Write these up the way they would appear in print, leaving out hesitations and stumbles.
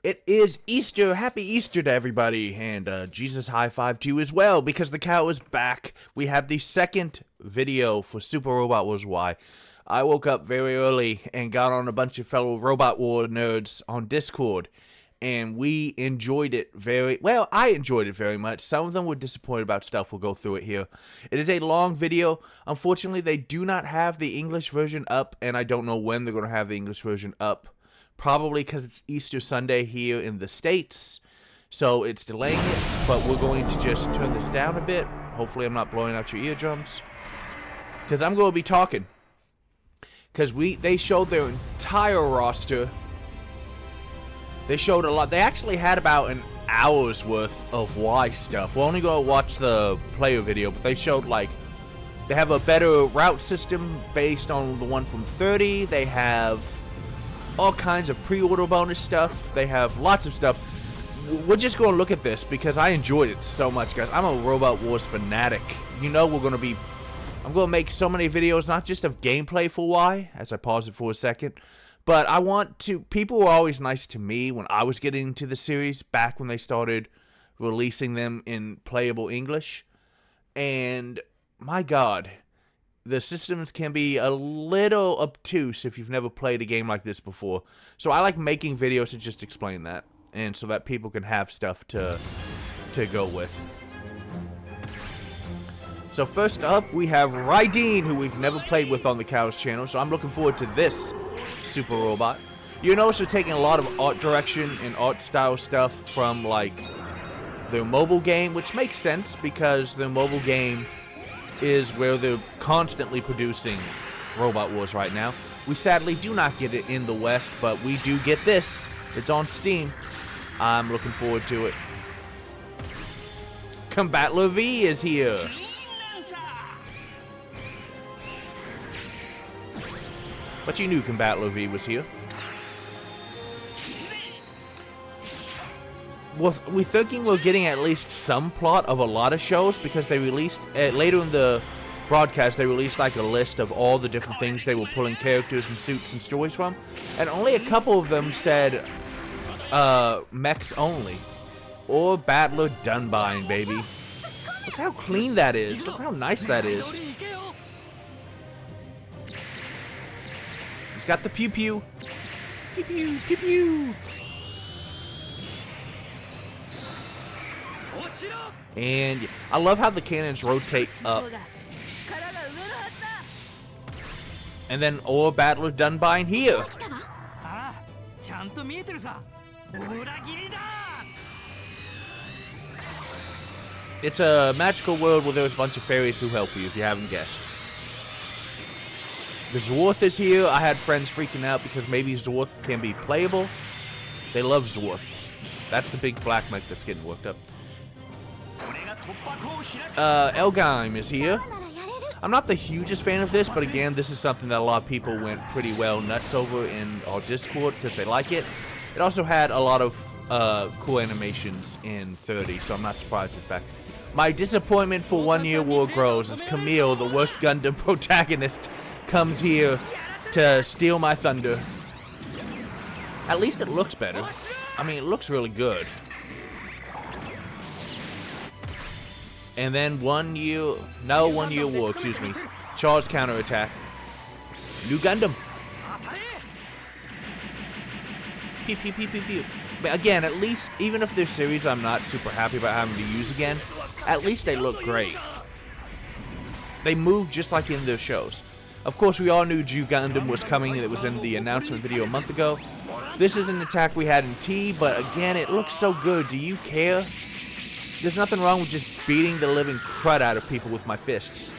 It is Easter. Happy Easter to everybody. And Jesus high five to you as well, because the cow is back. We have the second video for Super Robot Wars Y. I woke up very early and got on a bunch of fellow Robot War nerds on Discord. And we enjoyed it I enjoyed it very much. Some of them were disappointed about stuff. We'll go through it here. It is a long video. Unfortunately, they do not have the English version up, and I don't know when they're going to have the English version up. Probably because it's Easter Sunday here in the States, so it's delaying it, but we're going to just turn this down a bit. Hopefully I'm not blowing out your eardrums, because I'm going to be talking. Because they showed their entire roster. They showed a lot. They actually had about an hour's worth of Y stuff. We're only going to watch the player video, but they showed, like, they have a better route system based on the one from 30. They have all kinds of pre-order bonus stuff. They have lots of stuff. We're just going to look at this because I enjoyed it so much, guys. I'm a Robot Wars fanatic. You know I'm going to make so many videos, not just of gameplay for Y, as I pause it for a second, but I want to, people were always nice to me when I was getting into the series, back when they started releasing them in playable English, and my God, the systems can be a little obtuse if you've never played a game like this before. So I like making videos to just explain that, and so that people can have stuff to go with. So first up, we have Raideen, who we've never played with on the Cows channel, so I'm looking forward to this Super Robot. You notice they're taking a lot of art direction and art style stuff from, like, their mobile game, which makes sense because their mobile game is where they're constantly producing Robot Wars right now. We sadly do not get it in the West, but we do get this. It's on Steam. I'm looking forward to it. Combatler V is here. But you knew Combatler V was here. We're thinking we're getting at least some plot of a lot of shows, because they released, later in the broadcast, they released like a list of all the different things they were pulling characters and suits and stories from. And only a couple of them said mechs only. Or Battler Dunbine, baby. Look how clean that is. Look how nice that is. He's got the pew pew. Pew pew, pew pew. And I love how the cannons rotate up. And then Or Battler Dunbine here. It's a magical world where there's a bunch of fairies who help you, if you haven't guessed. The Zworth is here. I had friends freaking out because maybe Zworth can be playable. They love Zworth. That's the big black mech that's getting worked up. Elgheim is here. I'm not the hugest fan of this, but again, this is something that a lot of people went pretty well nuts over in our Discord because they like it. It also had a lot of cool animations in 30, so I'm not surprised it's back. My disappointment for 1 Year War grows as Camille, the worst Gundam protagonist, comes here to steal my thunder. At least it looks better. I mean, it looks really good. And then 1 Year War, excuse me. Charge counterattack. New Gundam. Pew pew pew pew pew. But again, at least, even if there's series I'm not super happy about having to use again, at least they look great. They move just like in their shows. Of course, we all knew Jew Gundam was coming. It was in the announcement video a month ago. This is an attack we had in T, but again, it looks so good. Do you care? There's nothing wrong with just beating the living crud out of people with my fists.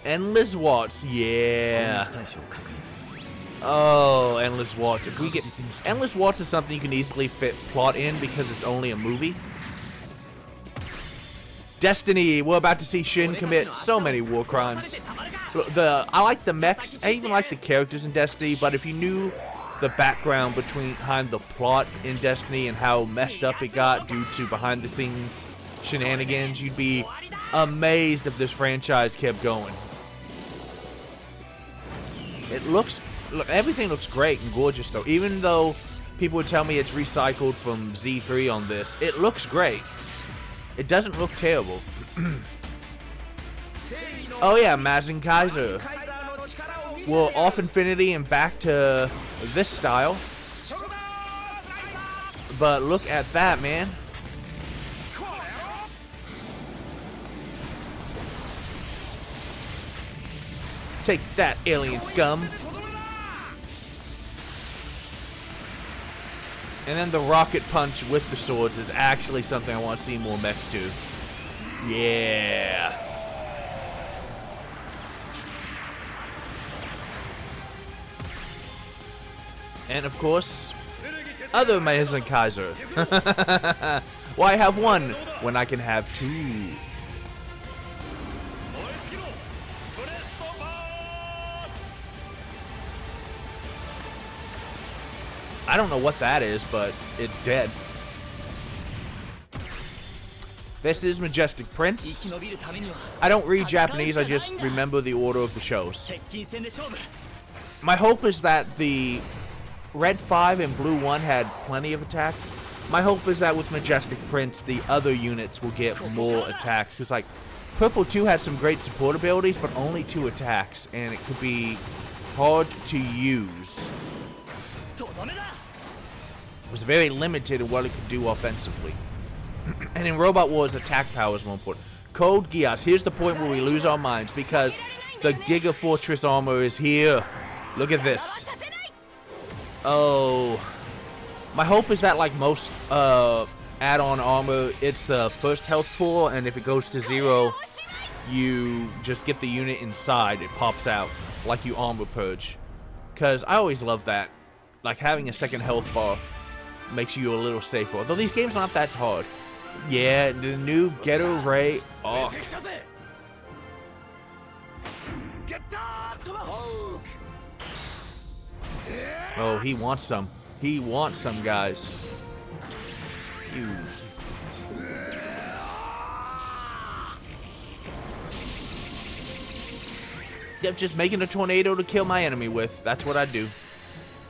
Endless Watts, yeah. Oh, Endless Watts. If we get Endless Watts is something you can easily fit plot in because it's only a movie. Destiny, we're about to see Shin commit so many war crimes. I like the mechs, I even like the characters in Destiny, but if you knew the background behind the plot in Destiny and how messed up it got due to behind the scenes shenanigans, you'd be amazed if this franchise kept going. It looks Look, everything looks great and gorgeous, though. Even though people would tell me it's recycled from Z3 on this, it looks great. It doesn't look terrible. Oh yeah, Mazin Kaiser. Well, off Infinity and back to this style. But look at that, man. Take that, alien scum. And then the rocket punch with the swords is actually something I want to see more mechs do. Yeah. And of course, other Mazin Kaiser. Why have one when I can have two? I don't know what that is, but it's dead. This is Majestic Prince. I don't read Japanese, I just remember the order of the shows. My hope is that the Red 5 and Blue 1 had plenty of attacks. My hope is that with Majestic Prince, the other units will get more attacks. Because, like, Purple 2 had some great support abilities, but only 2 attacks. And it could be hard to use. It was very limited in what it could do offensively. And in Robot Wars, attack power is more important. Code Geass. Here's the point where we lose our minds, because the Giga Fortress armor is here. Look at this. Oh. My hope is that, like most add-on armor, it's the first health pool, and if it goes to 0, you just get the unit inside. It pops out like you armor purge. Because I always love that. Like, having a second health bar makes you a little safer. Although these games aren't that hard. Yeah, the new Ghetto Ray Arc. Oh, he wants some. He wants some, guys. Ew. Yep, just making a tornado to kill my enemy with. That's what I do.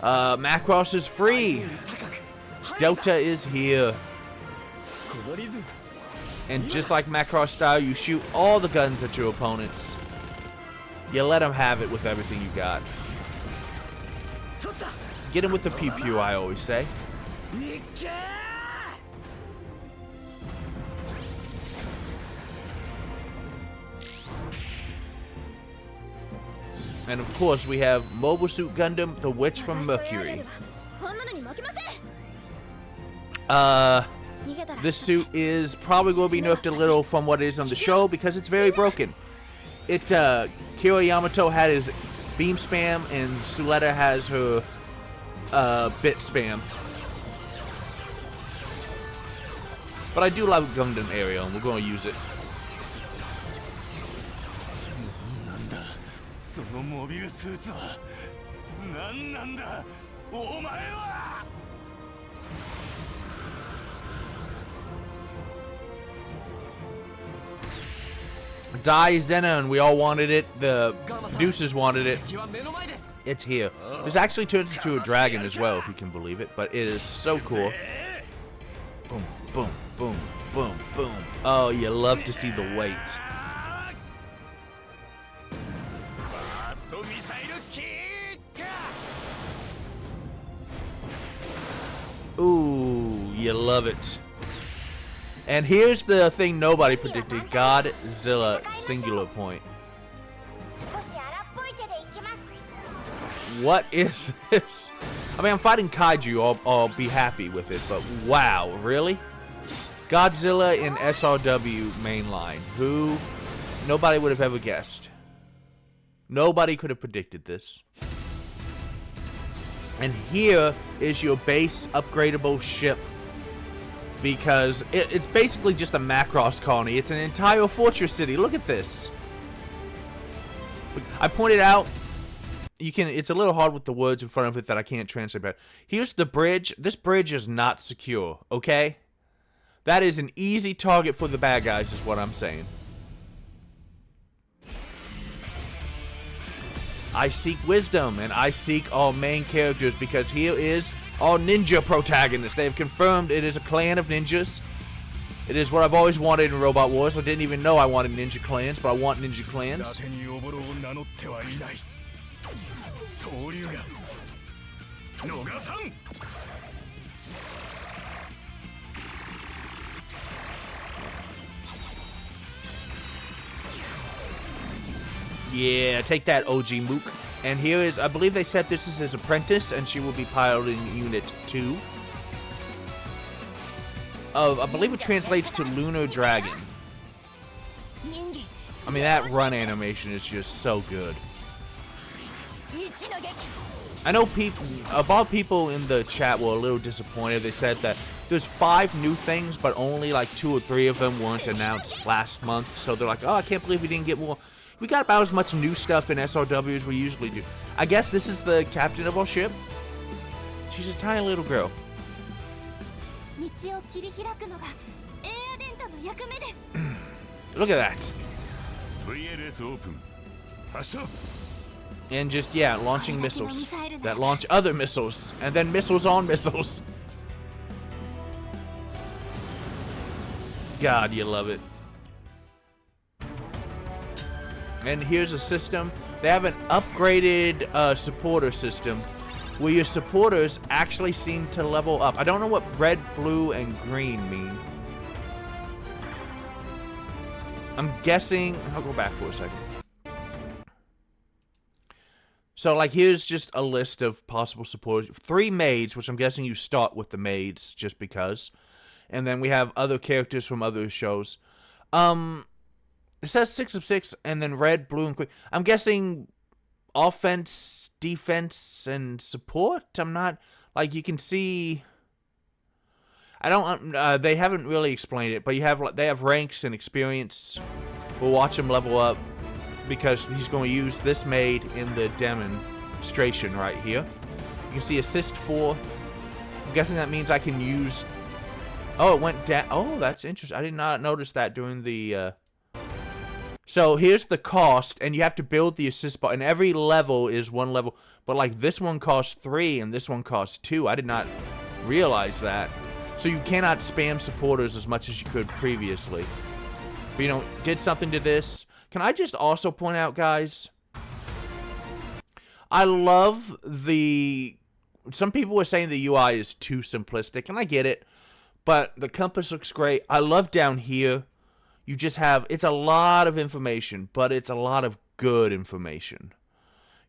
Macross is free. Delta is here. And just like Macross style, you shoot all the guns at your opponents. You let them have it with everything you got. Get him with the pew pew, I always say. And of course, we have Mobile Suit Gundam, the Witch from Mercury. This suit is probably going to be nerfed a little from what it is on the show because it's very broken. Kira Yamato had his beam spam, and Suletta has her bit spam. But I do love Gundam Aerial, and we're going to use it. Die Zenon, we all wanted it. The producers wanted it. It's here. This actually turns into a dragon as well, if you can believe it. But it is so cool. Boom, boom, boom, boom, boom. Oh, you love to see the weight. Ooh, you love it. And here's the thing nobody predicted. Godzilla singular point. What is this? I mean, I'm fighting kaiju. I'll be happy with it. But wow, really? Godzilla in SRW mainline. Who? Nobody would have ever guessed. Nobody could have predicted this. And here is your base upgradable ship. Because it's basically just a Macross colony. It's an entire fortress city. Look at this. I pointed out, it's a little hard with the words in front of it that I can't translate, but here's the bridge. This bridge is not secure, okay? That is an easy target for the bad guys, is what I'm saying. I seek wisdom, and I seek all main characters because here is our ninja protagonist. They have confirmed it is a clan of ninjas. It is what I've always wanted in Robot Wars. I didn't even know I wanted ninja clans, but I want ninja clans. Yeah, take that, OG Mook. And here is, I believe they said this is his apprentice, and she will be piloting Unit 2. I believe it translates to Lunar Dragon. I mean, that run animation is just so good. I know people in the chat were a little disappointed. They said that there's 5 new things, but only like 2 or 3 of them weren't announced last month. So they're like, oh, I can't believe we didn't get more. We got about as much new stuff in SRW as we usually do. I guess this is the captain of our ship. She's a tiny little girl. Look at that. And just, yeah, launching missiles that launch other missiles, and then missiles on missiles. God, you love it. And here's a system. They have an upgraded supporter system where your supporters actually seem to level up. I don't know what red, blue, and green mean. I'm guessing... I'll go back for a second. So, like, here's just a list of possible supporters. 3 maids, which I'm guessing you start with the maids just because. And then we have other characters from other shows. It says 6 of 6, and then red, blue, and green. I'm guessing offense, defense, and support. I'm not, like, you can see. I don't. They haven't really explained it, but they have ranks and experience. We'll watch him level up because he's going to use this maid in the demonstration right here. You can see assist 4. I'm guessing that means I can use. Oh, it went down. Oh, that's interesting. I did not notice that during the. So here's the cost, and you have to build the assist button. Every level is 1 level, but like this one costs 3 and this one costs 2. I did not realize that. So you cannot spam supporters as much as you could previously. But, you know, did something to this. Can I just also point out, guys? I love the... Some people were saying the UI is too simplistic, and I get it. But the compass looks great. I love down here. You just have, it's a lot of information, but it's a lot of good information.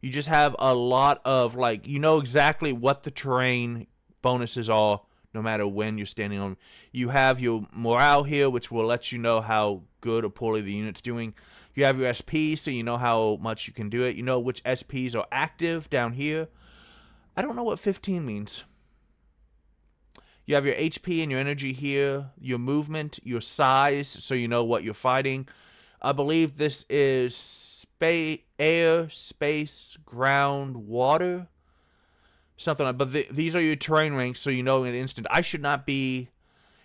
You just have a lot of, like, you know exactly what the terrain bonuses are, no matter when you're standing on. You have your morale here, which will let you know how good or poorly the unit's doing. You have your SP, so you know how much you can do it. You know which SPs are active down here. I don't know what 15 means. You have your HP and your energy here, your movement, your size, so you know what you're fighting. I believe this is air, space, ground, water, something like. But these are your terrain ranks, so you know in an instant. I should not be.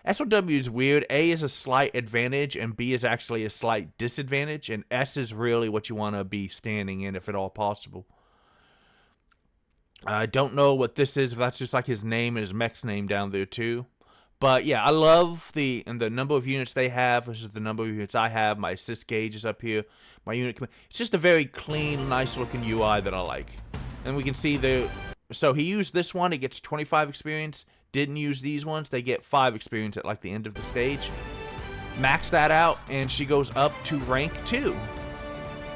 SOW is weird. A is a slight advantage, and B is actually a slight disadvantage, and S is really what you want to be standing in, if at all possible. I don't know what this is, if that's just like his name and his mech's name down there too. But yeah, I love the number of units they have versus the number of units I have. My assist gauge is up here. My unit command. It's just a very clean, nice looking UI that I like. And we can see so he used this one, he gets 25 experience. Didn't use these ones, they get 5 experience at like the end of the stage. Max that out, and she goes up to rank 2.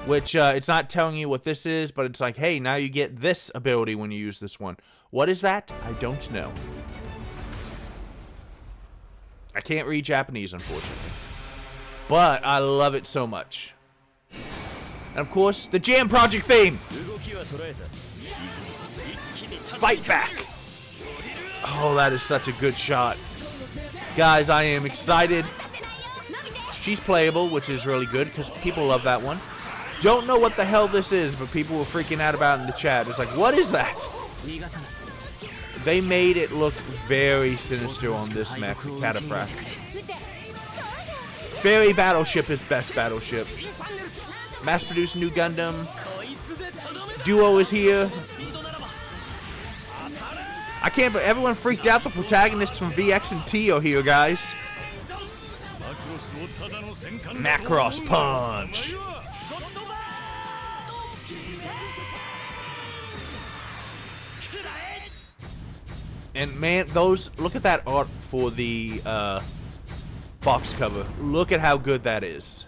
Which, it's not telling you what this is, but it's like, hey, now you get this ability when you use this one. What is that? I don't know. I can't read Japanese, unfortunately. But I love it so much. And, of course, the Jam Project theme! Fight back! Oh, that is such a good shot. Guys, I am excited. She's playable, which is really good, because people love that one. Don't know what the hell this is, but people were freaking out about it in the chat. It's like, what is that? They made it look very sinister on this mech, Cataphract. Fairy Battleship is best battleship. Mass-produced new Gundam. duo is here. I can't believe everyone freaked out. The protagonists from VX and T are here, guys. Macross Punch. And man, look at that art for the box cover. Look at how good that is.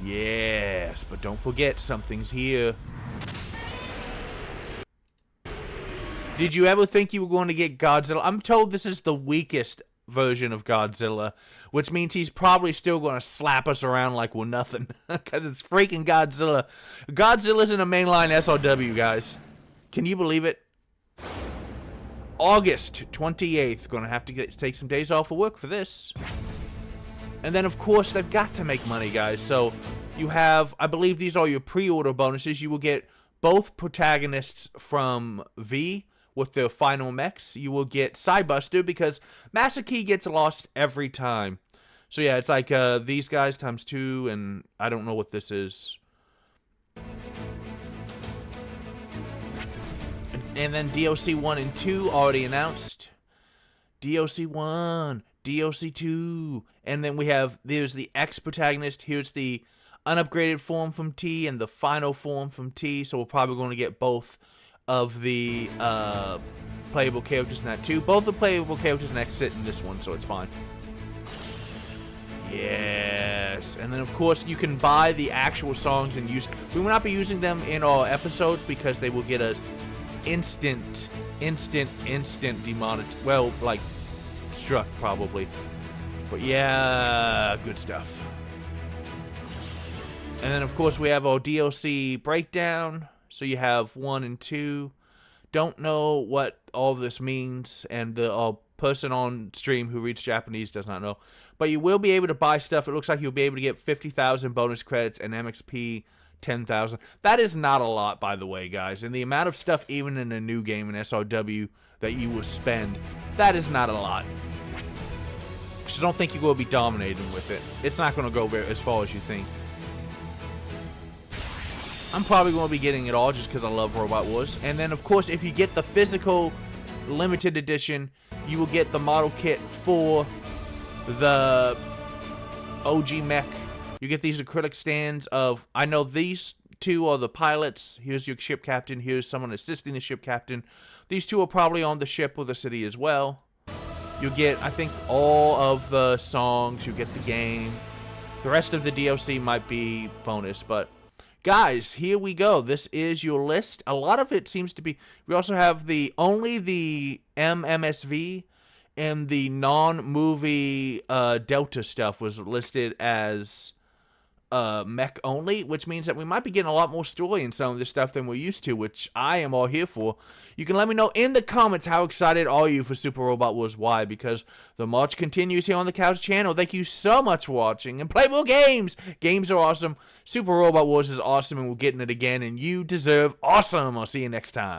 Yes, but don't forget, something's here. Did you ever think you were going to get Godzilla? I'm told this is the weakest version of Godzilla, which means he's probably still going to slap us around like we're nothing. Because it's freaking Godzilla. Godzilla's in a mainline SRW, guys. Can you believe it? August 28th. Going to have to take some days off of work for this. And then, of course, they've got to make money, guys. So you have, I believe these are your pre-order bonuses. You will get both protagonists from V with their final mechs. You will get Cybuster because Master Key gets lost every time. So yeah, it's like these guys times 2, and I don't know what this is. And then DLC 1 and 2 already announced. DLC 1, DLC 2, and then there's the X protagonist. Here's the unupgraded form from T and the final form from T. So we're probably going to get both of the playable characters in that too. Both the playable characters in X sit in this one, so it's fine. Yes, and then of course you can buy the actual songs and use. We will not be using them in our episodes because they will get us instant demonetized. Well, like struck probably. But yeah, good stuff. And then of course we have our DLC breakdown. So you have 1 and 2. Don't know what all this means, and the person on stream who reads Japanese does not know. But you will be able to buy stuff. It looks like you'll be able to get 50,000 bonus credits and MXP 10,000. That is not a lot, by the way, guys. And the amount of stuff, even in a new game in SRW, that you will spend, that is not a lot. So don't think you're going to be dominating with it. It's not going to go as far as you think. I'm probably going to be getting it all just because I love Robot Wars. And then, of course, if you get the physical limited edition, you will get the model kit for the OG mech. You get these acrylic stands of, I know these two are the pilots. Here's your ship captain. Here's someone assisting the ship captain. These two are probably on the ship or the city as well. You'll get, I think, all of the songs. You get the game. The rest of the DLC might be bonus, but guys, here we go. This is your list. A lot of it seems to be. We also have only the MMSV and the non-movie Delta stuff was listed as mech only, which means that we might be getting a lot more story in some of this stuff than we're used to, which I am all here for. You can let me know in the comments how excited are you for Super Robot Wars Y, because the march continues here on the Couch channel. Thank you so much for watching, and play more games. Games are awesome. Super Robot Wars is awesome, and we're getting it again, and you deserve awesome. I'll see you next time.